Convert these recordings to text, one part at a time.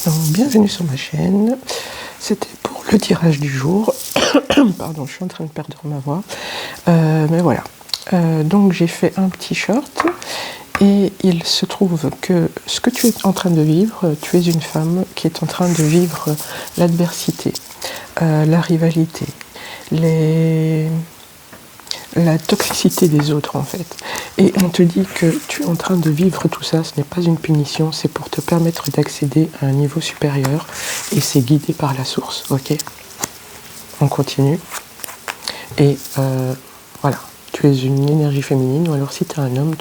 Donc, bienvenue sur ma chaîne. C'était pour le tirage du jour. Pardon, je suis en train de perdre ma voix. Mais voilà. Donc j'ai fait un petit short. Et il se trouve que ce que tu es en train de vivre, tu es une femme qui est en train de vivre l'adversité, la rivalité, la toxicité des autres en fait. Et on te dit que tu es en train de vivre tout ça, ce n'est pas une punition, c'est pour te permettre d'accéder à un niveau supérieur et c'est guidé par la source, ok? On continue. Et voilà, tu es une énergie féminine, ou alors si tu es un homme,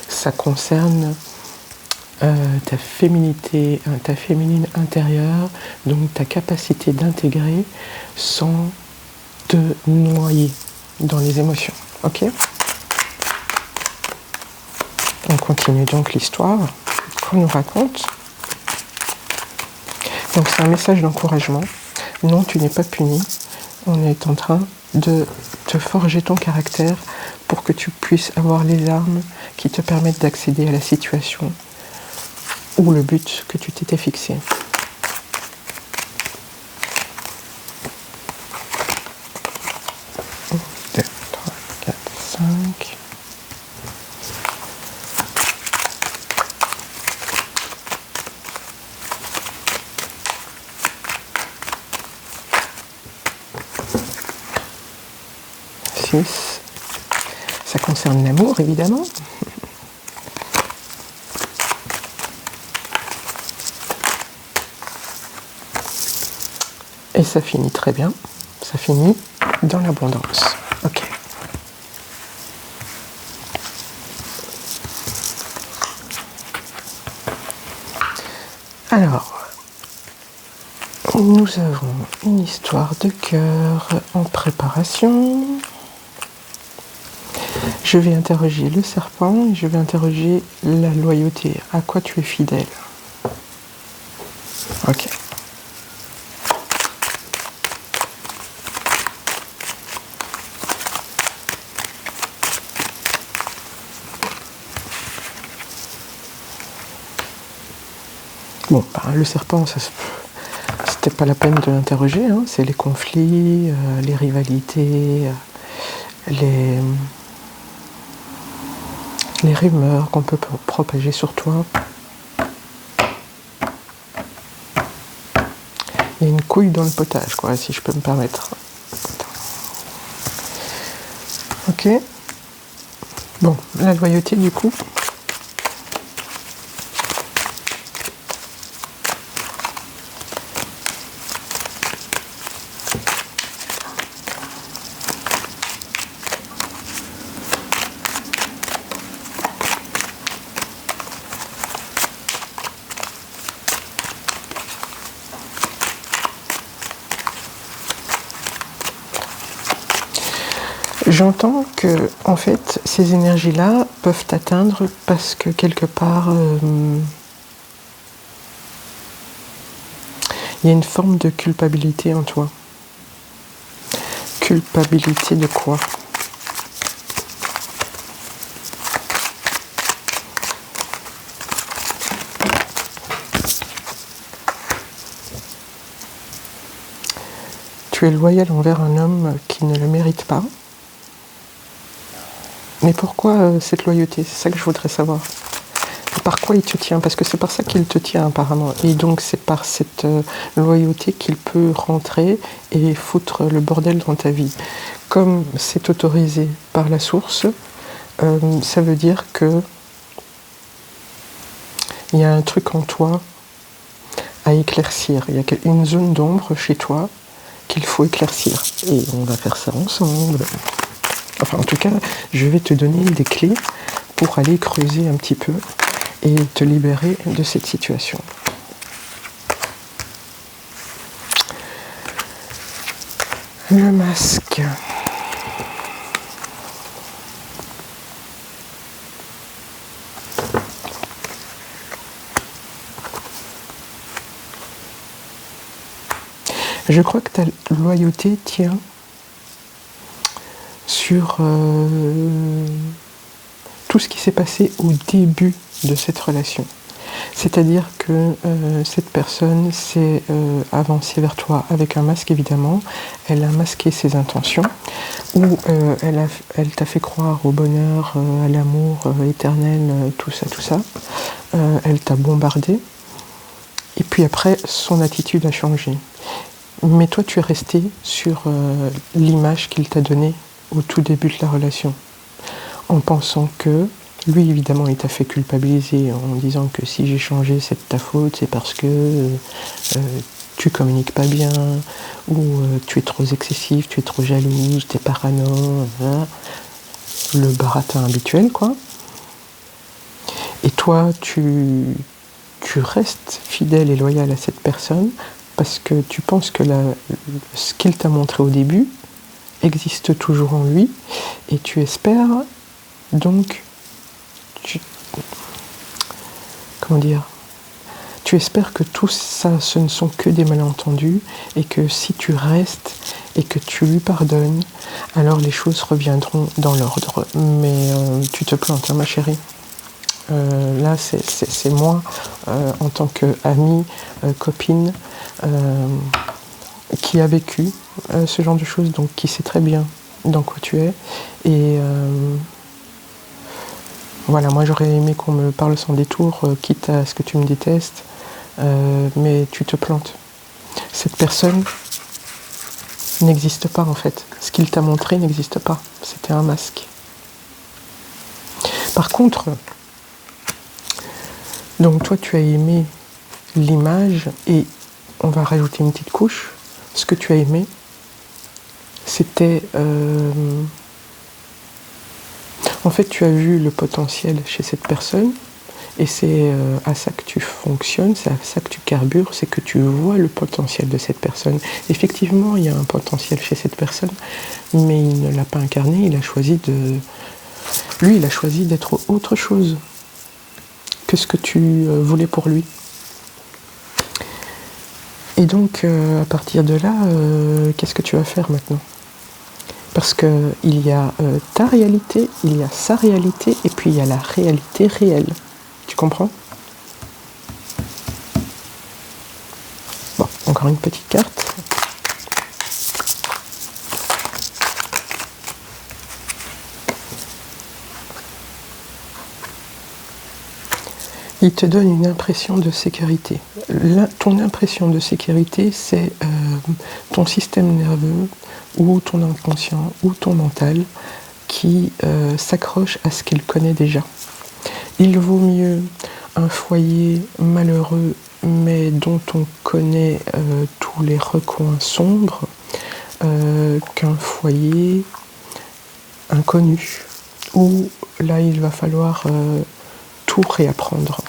ça concerne ta féminité, ta féminine intérieure, donc ta capacité d'intégrer sans te noyer dans les émotions. Ok? On continue donc l'histoire qu'on nous raconte. Donc c'est un message d'encouragement. Non, tu n'es pas puni. On est en train de te forger ton caractère pour que tu puisses avoir les armes qui te permettent d'accéder à la situation ou le but que tu t'étais fixé. 1, 2, 3, 4, 5. Ça concerne l'amour, évidemment. Et ça finit très bien. Ça finit dans l'abondance. Ok. Alors, nous avons une histoire de cœur en préparation. Je vais interroger le serpent et je vais interroger la loyauté. À quoi tu es fidèle? Ok. Bon, le serpent, c'était pas la peine de l'interroger. Hein. C'est les conflits, les rivalités, les rumeurs qu'on peut propager sur toi. Il y a une couille dans le potage, quoi, si je peux me permettre. Ok. Bon, la loyauté, du coup. J'entends que, en fait, ces énergies-là peuvent t'atteindre parce que quelque part, il y a une forme de culpabilité en toi. Culpabilité de quoi? Tu es loyal envers un homme qui ne le mérite pas. Mais pourquoi cette loyauté? C'est ça que je voudrais savoir. Par quoi il te tient? Parce que c'est par ça qu'il te tient apparemment. Et donc c'est par cette loyauté qu'il peut rentrer et foutre le bordel dans ta vie. Comme c'est autorisé par la source, ça veut dire que il y a un truc en toi à éclaircir. Il y a une zone d'ombre chez toi qu'il faut éclaircir. Et on va faire ça ensemble. Enfin, en tout cas, je vais te donner des clés pour aller creuser un petit peu et te libérer de cette situation. Le masque. Je crois que ta loyauté tient sur tout ce qui s'est passé au début de cette relation. C'est-à-dire que cette personne s'est avancée vers toi avec un masque, évidemment. Elle a masqué ses intentions, ou elle t'a fait croire au bonheur, à l'amour éternel, tout ça. Elle t'a bombardé. Et puis après, son attitude a changé. Mais toi, tu es resté sur l'image qu'il t'a donnée au tout début de la relation, en pensant que, lui, évidemment, il t'a fait culpabiliser en disant que si j'ai changé, c'est de ta faute, c'est parce que tu communiques pas bien, ou tu es trop excessif, tu es trop jalouse, tu es parano, le baratin habituel, quoi. Et toi, tu restes fidèle et loyal à cette personne parce que tu penses que ce qu'il t'a montré au début existe toujours en lui, et tu espères donc, comment dire, tu espères que tout ça, ce ne sont que des malentendus, et que si tu restes et que tu lui pardonnes, alors les choses reviendront dans l'ordre. Mais tu te plantes, hein, ma chérie. Là, c'est moi, en tant qu'amie, copine, qui a vécu ce genre de choses, donc qui sait très bien dans quoi tu es. Et voilà, moi j'aurais aimé qu'on me parle sans détour, quitte à ce que tu me détestes, mais tu te plantes. Cette personne n'existe pas en fait. Ce qu'il t'a montré n'existe pas. C'était un masque. Par contre, donc toi tu as aimé l'image, et on va rajouter une petite couche. Ce que tu as aimé, c'était... en fait, tu as vu le potentiel chez cette personne, et c'est à ça que tu fonctionnes, c'est à ça que tu carbures, c'est que tu vois le potentiel de cette personne. Effectivement, il y a un potentiel chez cette personne, mais il ne l'a pas incarné, il a choisi d'être autre chose que ce que tu voulais pour lui. Et donc, à partir de là, qu'est-ce que tu vas faire maintenant ? Parce qu'il y a ta réalité, il y a sa réalité, et puis il y a la réalité réelle. Tu comprends ? Bon, encore une petite carte. Il te donne une impression de sécurité. Ton impression de sécurité, c'est ton système nerveux, ou ton inconscient, ou ton mental, qui s'accroche à ce qu'il connaît déjà. Il vaut mieux un foyer malheureux, mais dont on connaît tous les recoins sombres, qu'un foyer inconnu, où là il va falloir tout réapprendre.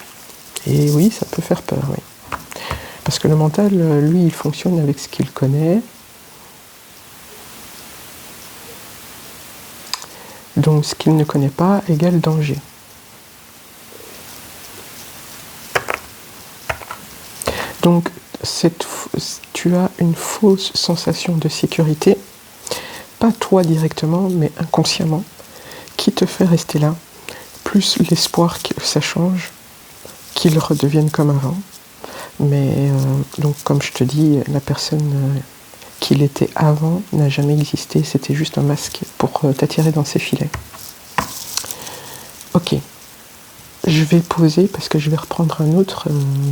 Et oui, ça peut faire peur, oui. Parce que le mental, lui, il fonctionne avec ce qu'il connaît. Donc ce qu'il ne connaît pas égale danger. Donc tu as une fausse sensation de sécurité, pas toi directement, mais inconsciemment, qui te fait rester là, plus l'espoir que ça change, qu'il redevienne comme avant. Mais donc comme je te dis, la personne qu'il était avant n'a jamais existé, c'était juste un masque pour t'attirer dans ses filets. Ok, je vais poser parce que je vais reprendre un autre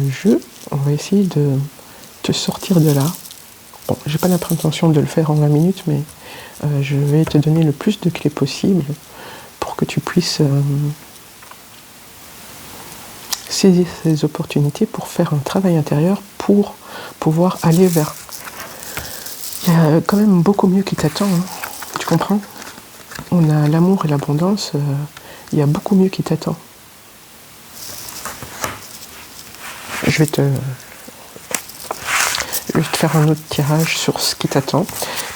jeu. On va essayer de te sortir de là. Bon, j'ai pas l'intention de le faire en 20 minutes, mais je vais te donner le plus de clés possible pour que tu puisses saisir ces opportunités pour faire un travail intérieur, pour pouvoir aller vers... Il y a quand même beaucoup mieux qui t'attend, hein. Tu comprends ? On a l'amour et l'abondance, il y a beaucoup mieux qui t'attend. Je vais te faire un autre tirage sur ce qui t'attend,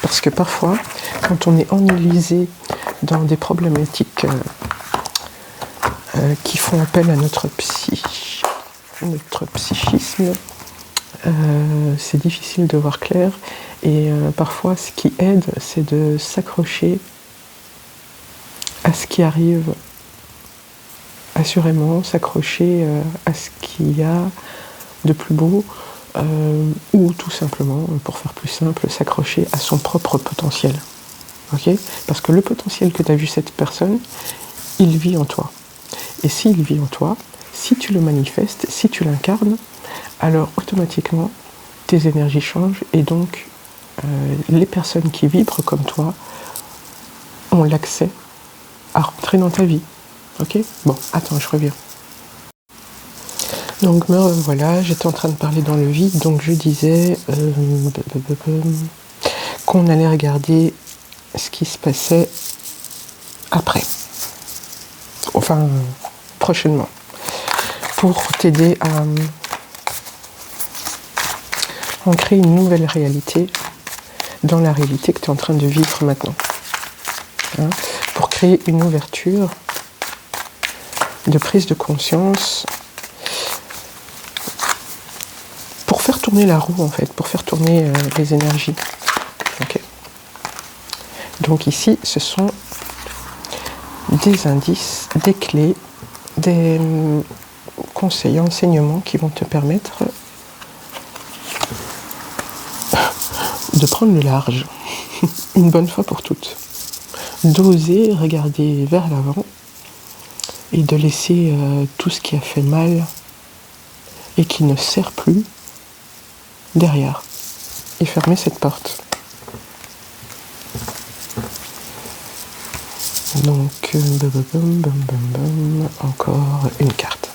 parce que parfois, quand on est enlisé dans des problématiques qui font appel à notre psychisme, c'est difficile de voir clair, et parfois ce qui aide, c'est de s'accrocher à ce qui arrive, assurément s'accrocher à ce qui qu'il y a de plus beau, ou tout simplement, pour faire plus simple, s'accrocher à son propre potentiel. Ok ? Parce que le potentiel que tu as vu cette personne, il vit en toi. Et s'il vit en toi, si tu le manifestes, si tu l'incarnes, alors automatiquement, tes énergies changent et donc les personnes qui vibrent comme toi ont l'accès à rentrer dans ta vie. Ok ? Bon, attends, je reviens. Donc me revoilà, j'étais en train de parler dans le vide, donc je disais qu'on allait regarder ce qui se passait après. Enfin, prochainement. Pour t'aider à ancrer une nouvelle réalité dans la réalité que tu es en train de vivre maintenant. Hein, pour créer une ouverture de prise de conscience, pour faire tourner la roue en fait, pour faire tourner les énergies. Okay. Donc ici, ce sont des indices, des clés, des conseils, enseignements qui vont te permettre de prendre le large, une bonne fois pour toutes. D'oser regarder vers l'avant et de laisser tout ce qui a fait mal et qui ne sert plus derrière et fermer cette porte. Donc, encore une carte.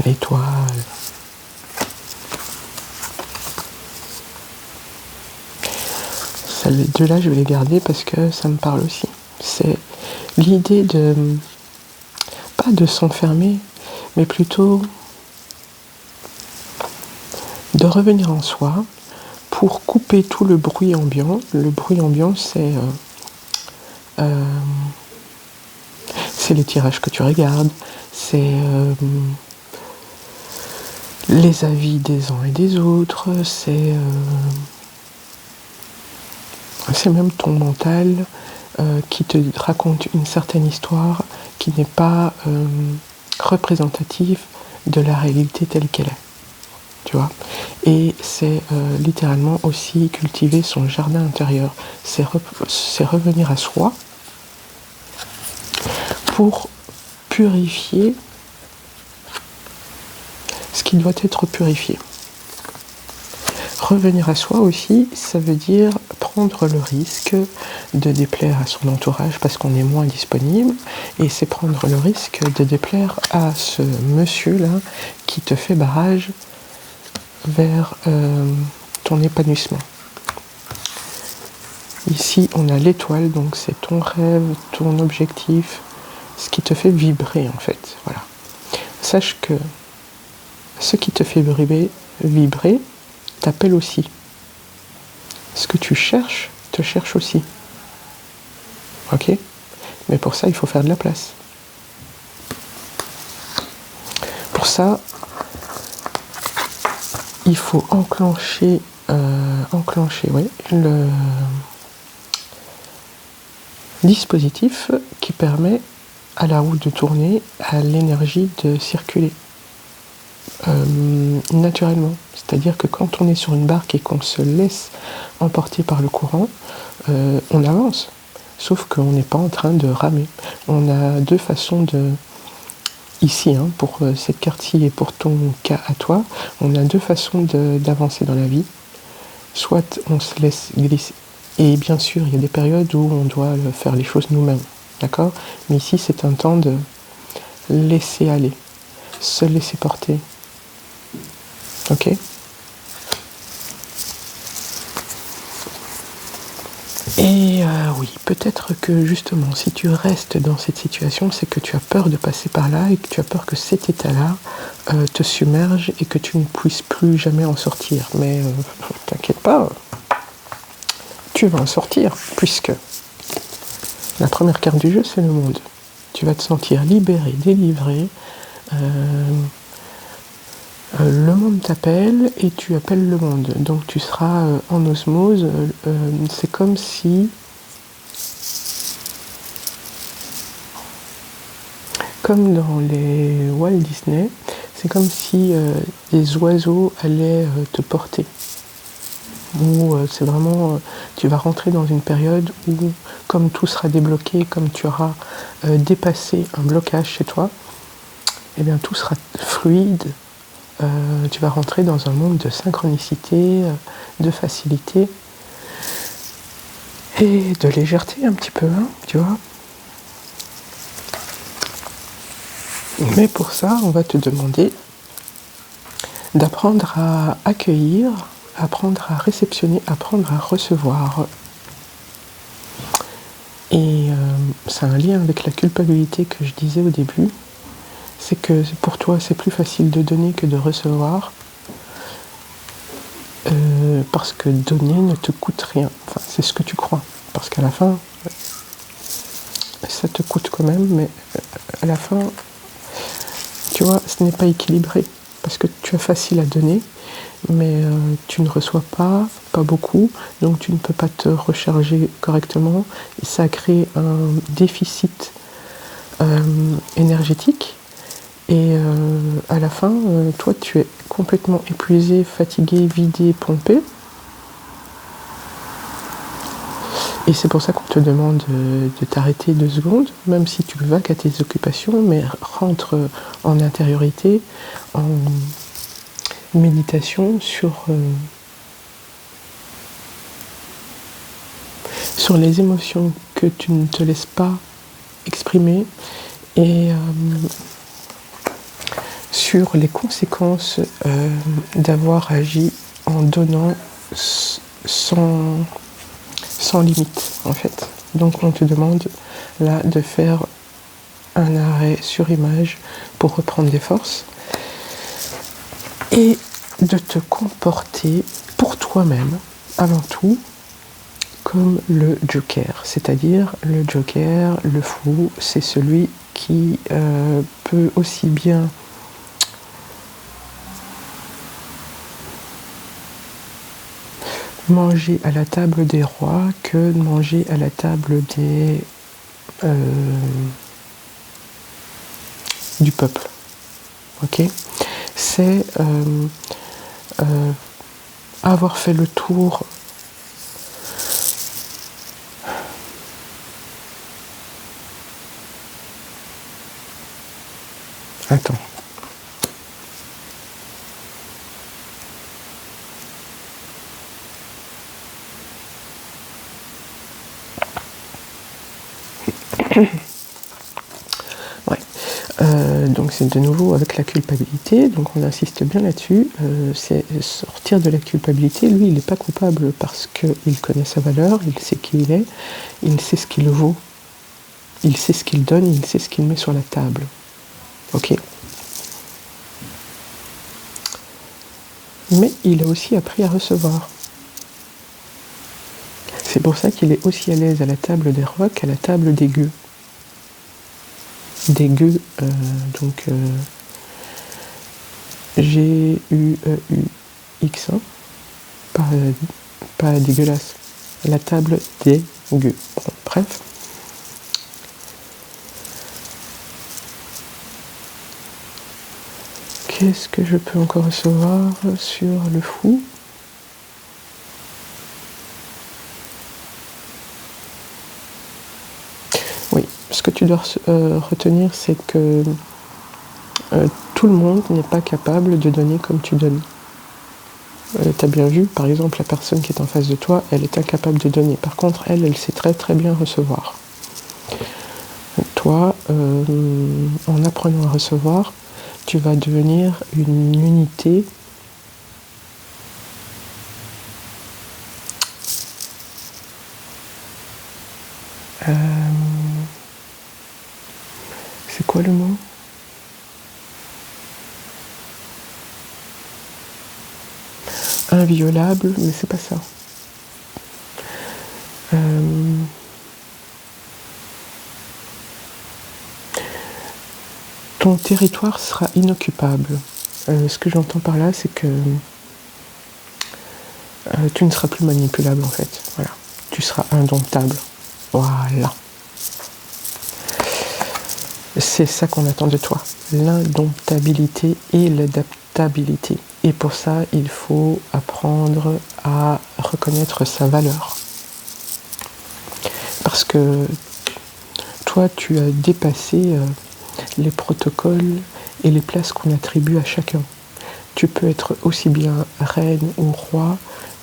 L'étoile. Ces deux-là, je vais les garder parce que ça me parle aussi. C'est l'idée de, pas de s'enfermer, mais plutôt de revenir en soi pour couper tout le bruit ambiant. Le bruit ambiant, c'est les tirages que tu regardes, c'est les avis des uns et des autres, c'est même ton mental qui te raconte une certaine histoire qui n'est pas représentative de la réalité telle qu'elle est. Tu vois ? Et c'est littéralement aussi cultiver son jardin intérieur. C'est revenir à soi pour purifier ce qui doit être purifié. Revenir à soi aussi, ça veut dire prendre le risque de déplaire à son entourage parce qu'on est moins disponible, et c'est prendre le risque de déplaire à ce monsieur-là qui te fait barrage vers ton épanouissement. Ici, on a l'étoile, donc c'est ton rêve, ton objectif, ce qui te fait vibrer en fait. Voilà. Sache que ce qui te fait vibrer t'appelle aussi. Ce que tu cherches, te cherche aussi. Ok ? Mais pour ça, il faut faire de la place. Pour ça, il faut enclencher le dispositif qui permet à la roue de tourner, à l'énergie de circuler naturellement. C'est-à-dire que quand on est sur une barque et qu'on se laisse emporter par le courant, on avance. Sauf qu'on n'est pas en train de ramer. On a deux façons de... Ici, hein, pour cette carte-ci et pour ton cas à toi, on a deux façons d'avancer dans la vie. Soit on se laisse glisser. Et bien sûr, il y a des périodes où on doit faire les choses nous-mêmes. D'accord ? Mais ici, c'est un temps de laisser aller, se laisser porter. Ok ? Et oui, peut-être que justement, si tu restes dans cette situation, c'est que tu as peur de passer par là et que tu as peur que cet état-là te submerge et que tu ne puisses plus jamais en sortir. Mais t'inquiète pas, tu vas en sortir, puisque la première carte du jeu, c'est le monde. Tu vas te sentir libéré, délivré. Le monde t'appelle et tu appelles le monde. Donc tu seras en osmose. C'est comme si... Comme dans les Walt Disney, c'est comme si des oiseaux allaient te porter. Où c'est vraiment... tu vas rentrer dans une période où, comme tout sera débloqué, comme tu auras dépassé un blocage chez toi, eh bien tout sera fluide. Tu vas rentrer dans un monde de synchronicité, de facilité et de légèreté un petit peu, hein, tu vois. Mais pour ça, on va te demander d'apprendre à accueillir, apprendre à réceptionner, apprendre à recevoir. Et c'est un lien avec la culpabilité que je disais au début. C'est que pour toi, c'est plus facile de donner que de recevoir. Parce que donner ne te coûte rien. Enfin, c'est ce que tu crois. Parce qu'à la fin, ça te coûte quand même, mais à la fin, tu vois, ce n'est pas équilibré. Parce que tu as facile à donner, mais tu ne reçois pas beaucoup, donc tu ne peux pas te recharger correctement. Et ça crée un déficit énergétique. Et à la fin, toi, tu es complètement épuisé, fatigué, vidé, pompé. Et c'est pour ça qu'on te demande de t'arrêter 2 secondes, même si tu vas qu'à tes occupations, mais rentre en intériorité, en méditation sur les émotions que tu ne te laisses pas exprimer et sur les conséquences d'avoir agi en donnant sans limite, en fait. Donc on te demande là de faire un arrêt sur image pour reprendre des forces et de te comporter pour toi-même, avant tout, comme le Joker. C'est-à-dire, le Joker, le fou, c'est celui qui peut aussi bien manger à la table des rois que manger à la table du peuple. Ok ? C'est avoir fait le tour Attends. Ouais. Donc c'est de nouveau avec la culpabilité, donc on insiste bien là-dessus, c'est sortir de la culpabilité. Lui, il n'est pas coupable parce qu'il connaît sa valeur, il sait qui il est, il sait ce qu'il vaut, il sait ce qu'il donne, il sait ce qu'il met sur la table. Ok. Mais il a aussi appris à recevoir. C'est pour ça qu'il est aussi à l'aise à la table des rois qu'à la table des gueux. Des gueux, donc G-U-E-U-X, hein, pas dégueulasse. La table des gueux. Bon, bref. Qu'est-ce que je peux encore recevoir sur le fou ? Oui, ce que tu dois retenir, c'est que tout le monde n'est pas capable de donner comme tu donnes. Tu as bien vu, par exemple, la personne qui est en face de toi, elle est incapable de donner. Par contre, elle sait très très bien recevoir. Toi, en apprenant à recevoir, tu vas devenir une unité c'est quoi le mot ? Inviolable, mais c'est pas ça. ton territoire sera inoccupable. Ce que j'entends par là, c'est que tu ne seras plus manipulable en fait. Voilà. Tu seras indomptable. Voilà. C'est ça qu'on attend de toi. L'indomptabilité et l'adaptabilité. Et pour ça, il faut apprendre à reconnaître sa valeur. Parce que toi, tu as dépassé les protocoles et les places qu'on attribue à chacun. Tu peux être aussi bien reine ou roi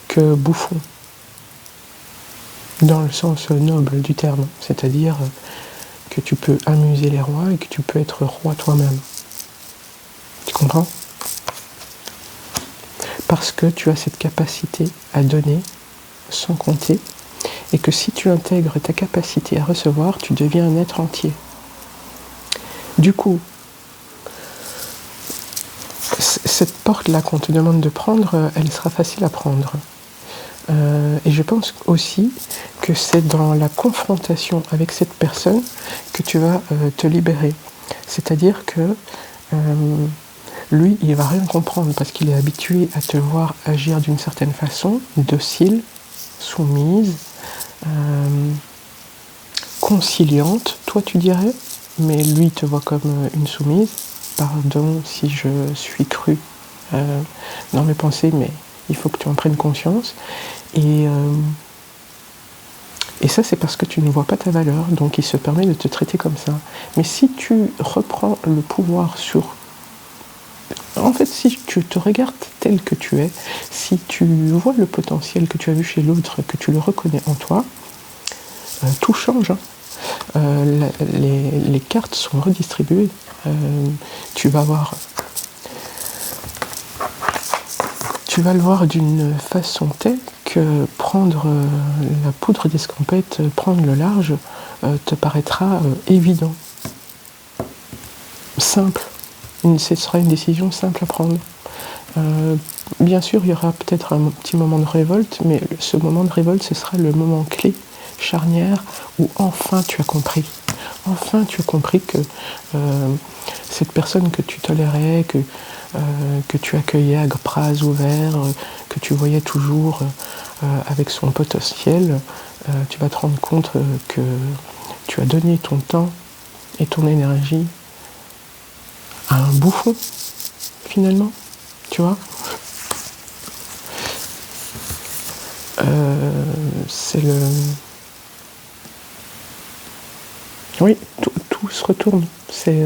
que bouffon, dans le sens noble du terme, c'est-à-dire que tu peux amuser les rois et que tu peux être roi toi-même. Tu comprends? Parce que tu as cette capacité à donner sans compter, et que si tu intègres ta capacité à recevoir, tu deviens un être entier. Du coup, cette porte-là qu'on te demande de prendre, elle sera facile à prendre. Et je pense aussi que c'est dans la confrontation avec cette personne que tu vas te libérer. C'est-à-dire que lui, il va rien comprendre parce qu'il est habitué à te voir agir d'une certaine façon, docile, soumise, conciliante, toi tu dirais, mais lui il te voit comme une soumise. Pardon si je suis crue dans mes pensées, mais il faut que tu en prennes conscience. Et ça, c'est parce que tu ne vois pas ta valeur, donc il se permet de te traiter comme ça. Mais si tu reprends le pouvoir sur... En fait, si tu te regardes tel que tu es, si tu vois le potentiel que tu as vu chez l'autre, que tu le reconnais en toi, tout change. Les cartes sont redistribuées. Tu vas le voir d'une façon telle que prendre la poudre d'escampette, prendre le large, te paraîtra évident, simple. Ce sera une décision simple à prendre. Bien sûr, il y aura peut-être un petit moment de révolte, mais ce moment de révolte, ce sera le moment clé, charnière, où enfin tu as compris. Enfin tu as compris que cette personne que tu tolérais, que tu accueillais à bras ouverts, que tu voyais toujours avec son potentiel, tu vas te rendre compte que tu as donné ton temps et ton énergie à un bouffon, finalement, tu vois. C'est le... Oui, tout se retourne. C'est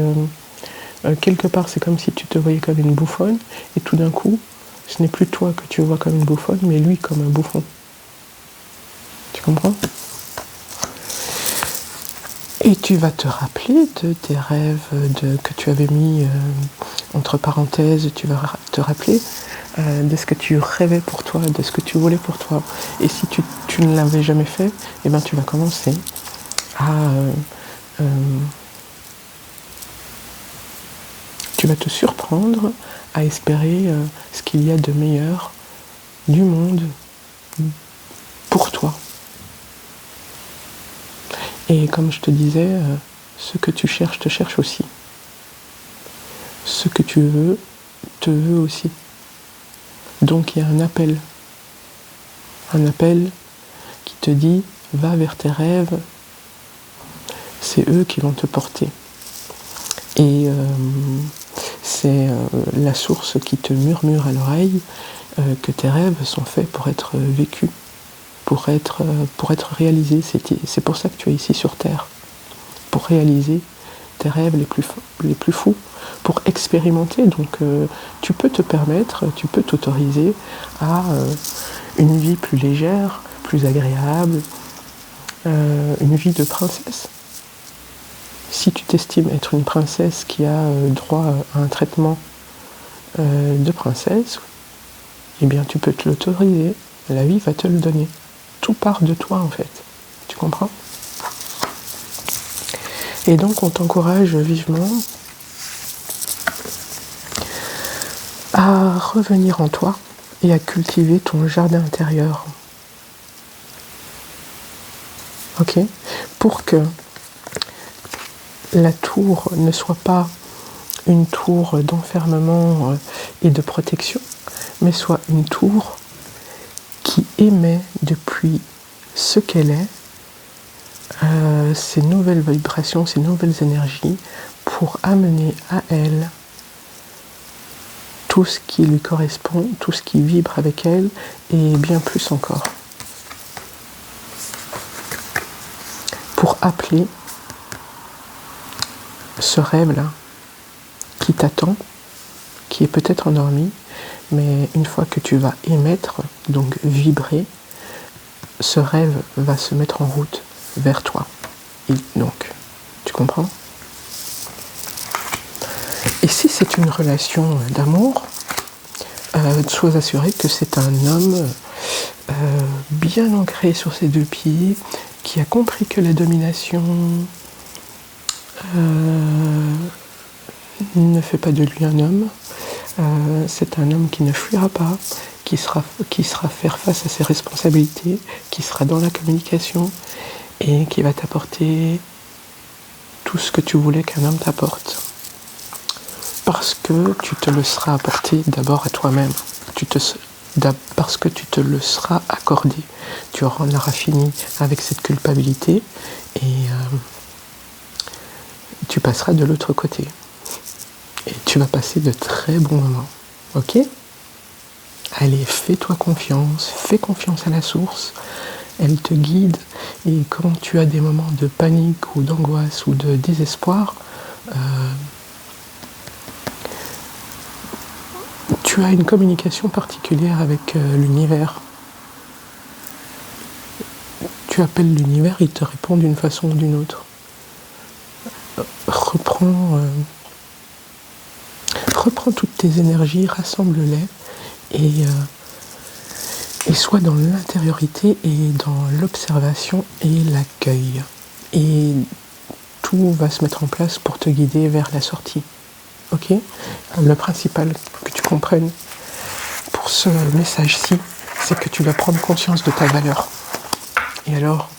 quelque part, c'est comme si tu te voyais comme une bouffonne, et tout d'un coup, ce n'est plus toi que tu vois comme une bouffonne, mais lui comme un bouffon. Tu comprends? Et tu vas te rappeler de tes rêves que tu avais mis entre parenthèses, tu vas te rappeler de ce que tu rêvais pour toi, de ce que tu voulais pour toi. Et si tu ne l'avais jamais fait, eh ben, tu vas commencer à... tu vas te surprendre à espérer ce qu'il y a de meilleur du monde pour toi. Et comme je te disais, ce que tu cherches te cherche aussi. Ce que tu veux te veut aussi. Donc il y a un appel qui te dit va vers tes rêves, c'est eux qui vont te porter. Et c'est la source qui te murmure à l'oreille que tes rêves sont faits pour être vécus, pour être réalisés. C'est pour ça que tu es ici sur Terre, pour réaliser tes rêves les plus fous, pour expérimenter. Donc tu peux te permettre, tu peux t'autoriser à une vie plus légère, plus agréable, une vie de princesse. Si tu t'estimes être une princesse qui a droit à un traitement de princesse, eh bien tu peux te l'autoriser. La vie va te le donner. Tout part de toi en fait. Tu comprends? Et donc on t'encourage vivement à revenir en toi et à cultiver ton jardin intérieur. Ok? Pour que la tour ne soit pas une tour d'enfermement et de protection, mais soit une tour qui émet depuis ce qu'elle est ces nouvelles vibrations, ces nouvelles énergies pour amener à elle tout ce qui lui correspond, tout ce qui vibre avec elle et bien plus encore. Pour appeler ce rêve-là qui t'attend, qui est peut-être endormi, mais une fois que tu vas émettre, donc vibrer, ce rêve va se mettre en route vers toi. Et donc, tu comprends? Et si c'est une relation d'amour, sois assuré que c'est un homme bien ancré sur ses deux pieds, qui a compris que la domination ne fait pas de lui un homme. C'est un homme qui ne fuira pas, qui sera faire face à ses responsabilités, qui sera dans la communication et qui va t'apporter tout ce que tu voulais qu'un homme t'apporte. Parce que tu te le seras apporté d'abord à toi-même. Parce que tu te le seras accordé. Tu en auras fini avec cette culpabilité et tu passeras de l'autre côté. Et tu vas passer de très bons moments. Ok? Allez, fais-toi confiance, fais confiance à la source. Elle te guide. Et quand tu as des moments de panique ou d'angoisse ou de désespoir, tu as une communication particulière avec l'univers. Tu appelles l'univers, il te répond d'une façon ou d'une autre. Reprends toutes tes énergies, rassemble-les et sois dans l'intériorité et dans l'observation et l'accueil. Et tout va se mettre en place pour te guider vers la sortie. Ok? Le principal que tu comprennes pour ce message-ci, c'est que tu dois prendre conscience de ta valeur. Et alors,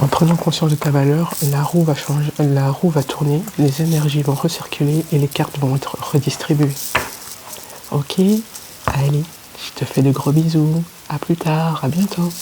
en prenant conscience de ta valeur, la roue va changer, la roue va tourner, les énergies vont recirculer et les cartes vont être redistribuées. Ok? Allez, je te fais de gros bisous. À plus tard, à bientôt.